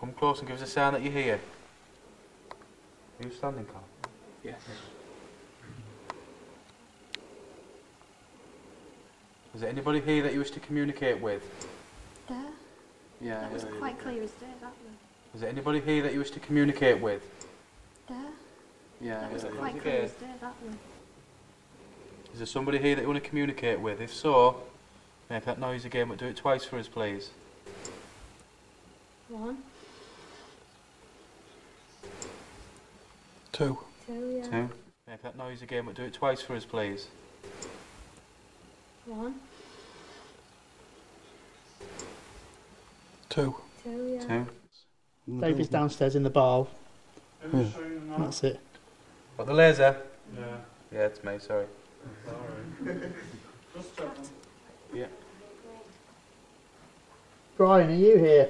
Come close and give us a sign that you're here. Are you standing, Carl? Yes. Is there anybody here that you wish to communicate with? There. Yeah. That was quite clear as day, that one. Is there anybody here that you wish to communicate with? There. Yeah. That was Yeah. quite clear as day, that one. Is there somebody here that you want to communicate with? If so, make that noise again, but do it twice for us, please. 1, 2. 2, yeah. 2. Make that noise again, but do it twice for us, please. 1, 2. 2, yeah. 2. David's downstairs in the bar. Yeah. That's it. What, the laser? Yeah. Yeah, it's me, sorry. Sorry. Just checking. Yeah. Brian, are you here?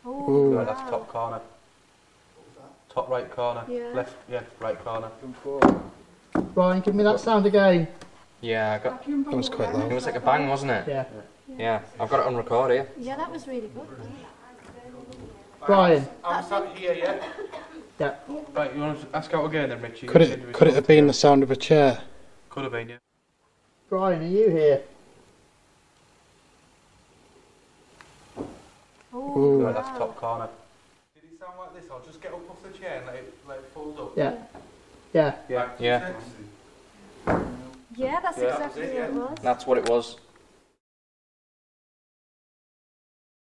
Oh, Right, that's top corner. Top right corner. Yeah. Left, yeah, right corner. Brian, give me that sound again. Yeah, I got. That was quite It loud. was like a bang, wasn't it? Yeah. Yeah. I've got it on record here. Yeah, that was really good. Brian. I'm sat here, yeah? Yeah. Right, you want to ask out again then, Richie? Could it have been the sound of a chair? Could have been, yeah. Brian, are you here? Oh, Ooh. Right, that's top corner. Did it sound like this? I'll just get up off the chair and let it fold up. Yeah. Yeah. Yeah. Yeah. Yeah, that's Yeah, exactly that was it, what it was. That's what it was.